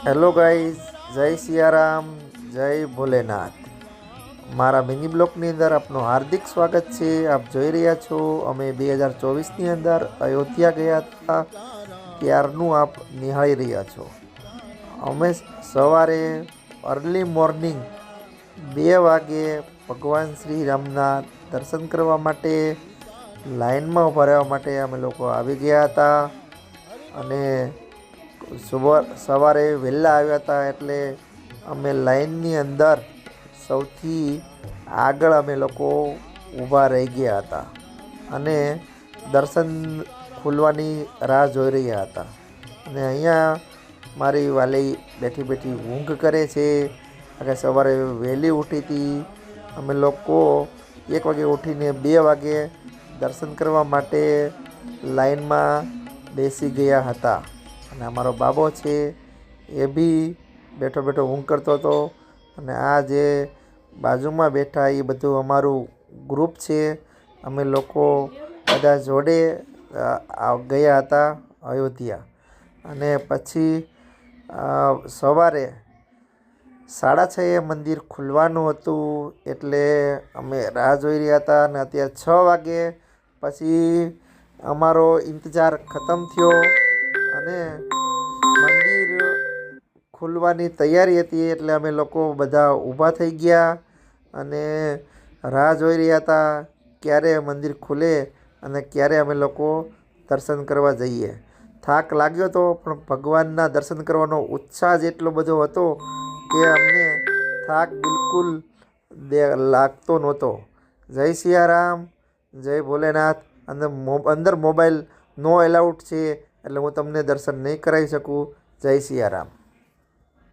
Hello guys, જય સિયારામ, જય ભોલેનાથ। મારા મિની બ્લોકની અંદર આપનું હાર્દિક સ્વાગત છે। આપ જોઈ રહ્યા છો અમે 2024ની અંદર અયોધ્યા ગયા હતા ત્યારનું આપ નિહાળી રહ્યા છો। અમે સવારે અર્લી મોર્નિંગ 2 વાગે ભગવાન શ્રી રામના દર્શન કરવા માટે લાઈનમાં ઊભા રહેવા માટે અમે લોકો આવી ગયા હતા। અને સવારે વહેલા આવ્યા હતા એટલે અમે લાઈનની અંદર સૌથી આગળ અમે લોકો ઊભા રહી ગયા હતા અને દર્શન ખુલવાની રાહ જોઈ રહ્યા હતા। અને અહીંયા મારી વાલી બેઠી બેઠી ઊંઘ કરે છે કે સવારે વહેલી ઉઠી હતી। અમે લોકો 1 વાગે ઉઠીને 2 વાગે દર્શન કરવા માટે લાઈનમાં બેસી ગયા હતા। અને અમારો બાબો છે એ બી બેઠો બેઠો ઊંઘ કરતો હતો। અને આ જે બાજુમાં બેઠા એ બધું અમારું ગ્રુપ છે। અમે લોકો બધા જોડે ગયા હતા અયોધ્યા। અને પછી સવારે 6:30 મંદિર ખુલવાનું હતું એટલે અમે રાહ જોઈ રહ્યા હતા। અને અત્યારે 6 વાગે પછી અમારો ઇંતજાર ખતમ થયો અને મંદિર ખુલવાની તૈયારી હતી એટલે અમે લોકો બધા ઊભા થઈ ગયા અને રાહ જોઈ રહ્યા હતા ક્યારે મંદિર ખુલે અને ક્યારે અમે લોકો દર્શન કરવા જઈએ। થાક લાગ્યો હતો પણ ભગવાનના દર્શન કરવાનો ઉત્સાહ જ એટલો બધો હતો કે અમને થાક બિલકુલ લાગતો નહોતો। જય સિયારામ, જય ભોલેનાથ। અંદર મોબાઈલ નો એલાઉડ છે એટલે હું તમને દર્શન નહીં કરાવી શકું। જય સિયારામ।